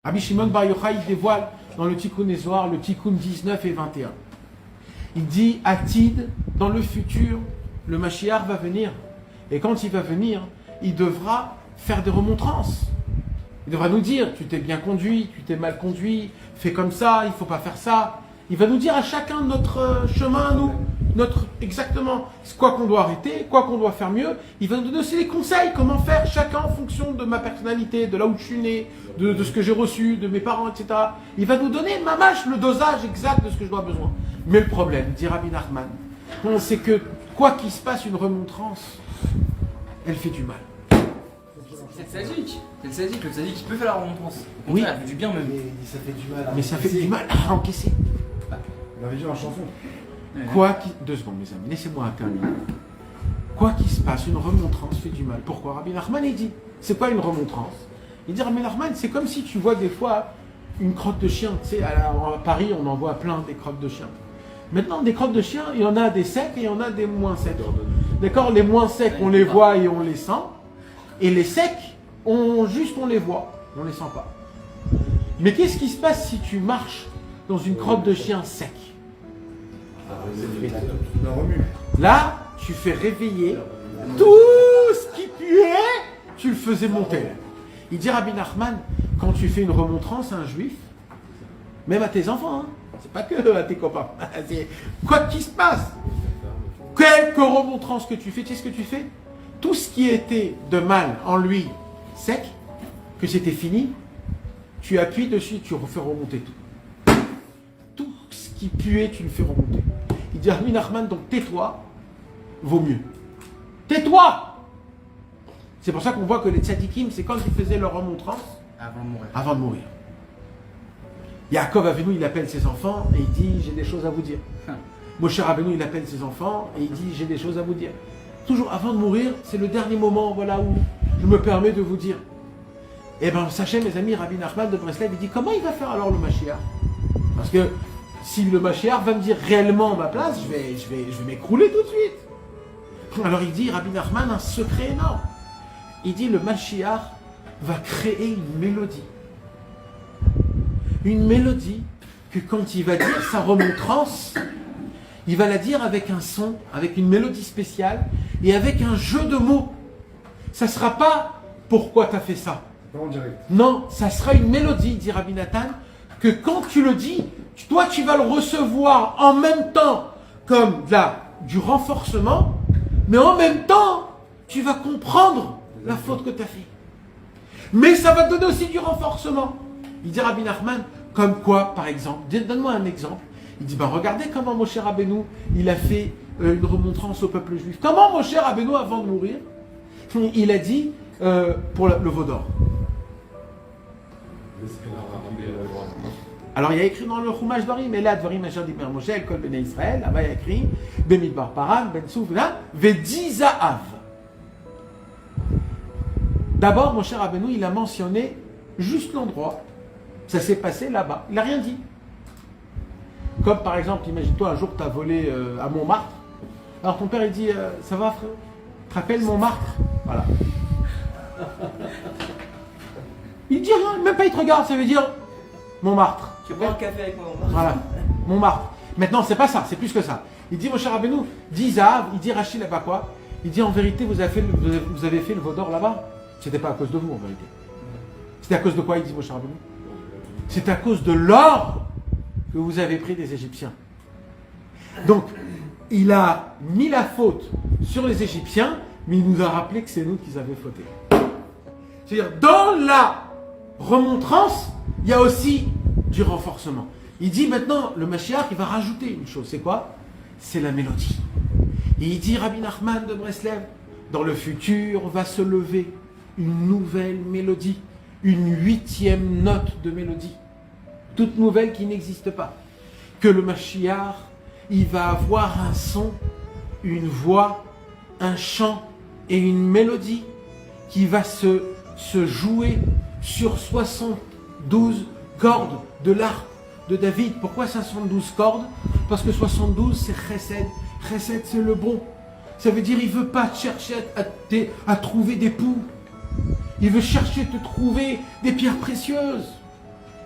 Rabbi Shimon Bar Yochai, il dévoile dans le Tikkun Ezohar, le Tikkun 19 et 21. Il dit, Atid, dans le futur, le Mashiach va venir. Et quand il va venir, il devra faire des remontrances. Il devra nous dire, tu t'es bien conduit, tu t'es mal conduit, fais comme ça, il ne faut pas faire ça. Il va nous dire à chacun notre chemin, nous, exactement quoi qu'on doit arrêter, quoi qu'on doit faire mieux. Il va nous donner aussi des conseils, comment faire chacun en fonction de ma personnalité, de là où je suis né, de ce que j'ai reçu, de mes parents, etc. Il va nous donner, mamache, le dosage exact de ce que je dois besoin. Mais le problème, dit Rabbi Nachman, c'est que quoi qu'il se passe, une remontrance, elle fait du mal. C'est le sadique qui peut faire la remontrance. Oui. Elle fait du bien même. Mais ça fait du mal à Mais ça fait encaisser. du mal à encaisser. On avait dit dans la chanson. Quoi qu'il... 2 secondes, mes amis, laissez-moi terminer. Quoi qu'il se passe, une remontrance fait du mal. Pourquoi? Rabbi Nachman, il dit, c'est quoi une remontrance? Il dit, Rabbi Nachman, c'est comme si tu vois des fois une crotte de chien. Tu sais, à Paris, on en voit plein des crottes de chien. Maintenant, des crottes de chien, il y en a des secs et il y en a des moins secs. D'accord? Les moins secs, on les voit et on les sent. Et les secs, on les voit, on les sent pas. Mais qu'est-ce qui se passe si tu marches dans une crotte de chien sec? On remue. Là, tu fais réveiller tout ce qui puait, tu le faisais monter. Il dit Rabbi Nachman, quand tu fais une remontrance à un juif, même à tes enfants, hein, c'est pas que à tes copains, c'est quoi qu'il se passe, quelque remontrance que tu fais, tu sais ce que tu fais? Tout ce qui était de mal en lui, sec, que c'était fini, tu appuies dessus, tu refais remonter tout. Tout ce qui puait, tu le fais remonter. Il dit Rabbi Nachman, donc tais-toi, vaut mieux. Tais-toi! C'est pour ça qu'on voit que les tzadikim, c'est quand ils faisaient leur remontrance avant de mourir. Yaakov Avinu, il appelle ses enfants et il dit j'ai des choses à vous dire. Moshe Rabbeinu, il appelle ses enfants et il dit j'ai des choses à vous dire. Toujours avant de mourir, c'est le dernier moment, voilà, où je me permets de vous dire. Eh bien, sachez mes amis, Rabbi Nachman de Breslev, il dit comment il va faire alors le Mashiach? Parce que si le Mashiach va me dire réellement ma place, je vais m'écrouler tout de suite. Alors il dit, Rabbi Nachman, un secret énorme. Il dit, le Mashiach va créer une mélodie. Une mélodie que quand il va dire sa remontrance, il va la dire avec un son, avec une mélodie spéciale et avec un jeu de mots. Ça ne sera pas pourquoi tu as fait ça. Pas en direct. Non, ça sera une mélodie, dit Rabbi Nathan, que quand tu le dis, toi tu vas le recevoir en même temps comme du renforcement, mais en même temps, tu vas comprendre la faute que tu as fait. Mais ça va te donner aussi du renforcement. Il dit Rabbi Nachman, comme quoi par exemple? Donne-moi un exemple. Il dit, regardez comment Moshe Rabbeinu, il a fait une remontrance au peuple juif. Comment Moshe Rabbeinu, avant de mourir, il a dit pour le veau d'or. Alors il y a écrit dans le Chumash Dvarim, et là Dvarim Asher Diber Moshe, El Kol Bnei Israël, là-bas il y a écrit, Bemidbar Paran, Ben Soufla, Vedi Zaav. D'abord, Moshe Rabbeinu, il a mentionné juste l'endroit. Ça s'est passé là-bas. Il n'a rien dit. Comme par exemple, imagine-toi, un jour tu as volé à Montmartre. Alors ton père il dit, ça va frère? Tu te rappelles Montmartre? Voilà. Il dit rien, même pas il te regarde, ça veut dire Montmartre. Tu bois un café avec moi. Voilà, Montmartre. Maintenant, c'est pas ça, c'est plus que ça. Il dit, mon cher Rabbeinu, dit Zahav, il dit Rachid là-bas quoi? Il dit en vérité, vous avez fait le veau d'or là-bas? C'était pas à cause de vous en vérité. C'était à cause de quoi? Il dit, mon cher Rabbeinu. C'est à cause de l'or que vous avez pris des Égyptiens. Donc, il a mis la faute sur les Égyptiens, mais il nous a rappelé que c'est nous qui avions fauté. C'est-à-dire, dans la remontrance, il y a aussi du renforcement. Il dit maintenant, le Mashiach, il va rajouter une chose. C'est quoi? C'est la mélodie. Et il dit, Rabbi Nachman de Breslev, dans le futur va se lever une nouvelle mélodie, une 8e note de mélodie, toute nouvelle qui n'existe pas. Que le Mashiach, il va avoir un son, une voix, un chant et une mélodie qui va se jouer sur 72 cordes de l'arc de David. Pourquoi 72 cordes? Parce que 72 c'est chesed. Chesed c'est le bon. Ça veut dire il ne veut pas chercher à trouver des poux. Il veut chercher à te trouver des pierres précieuses.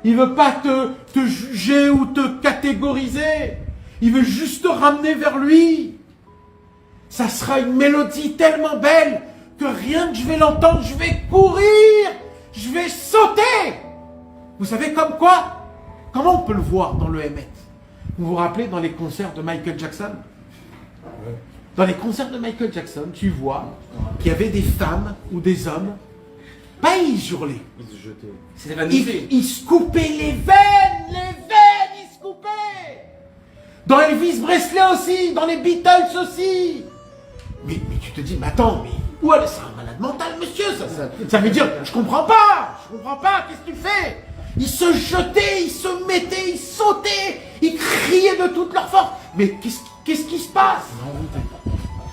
Il veut pas te juger ou te catégoriser. Il veut juste te ramener vers lui. Ça sera une mélodie tellement belle que rien que je vais l'entendre, je vais courir, je vais sauter. Vous savez comme quoi? Comment on peut le voir dans le Hémet? Vous vous rappelez dans les concerts de Michael Jackson? Dans les concerts de Michael Jackson, tu vois qu'il y avait des femmes ou des hommes, pas ils hurlaient. Il se jetait. C'était magnifique. Ils se coupaient les veines, ils se coupaient. Dans Elvis Presley aussi, dans les Beatles aussi. Mais tu te dis, mais attends, mais où est-ce un malade mental, monsieur? Ça veut dire, je comprends pas, qu'est-ce que tu fais? Ils se jetaient, ils se mettaient, ils sautaient, ils criaient de toute leur force. Mais qu'est-ce qui se passe?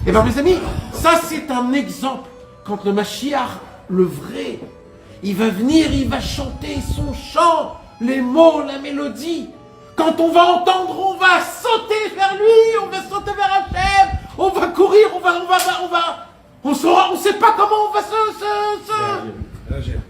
Eh bien mes amis, ça c'est un exemple. Quand le Mashiach, le vrai, il va venir, il va chanter son chant, les mots, la mélodie. Quand on va entendre, on va sauter vers lui, on va sauter vers Hachem, on va courir, on sait pas comment on va Réagir.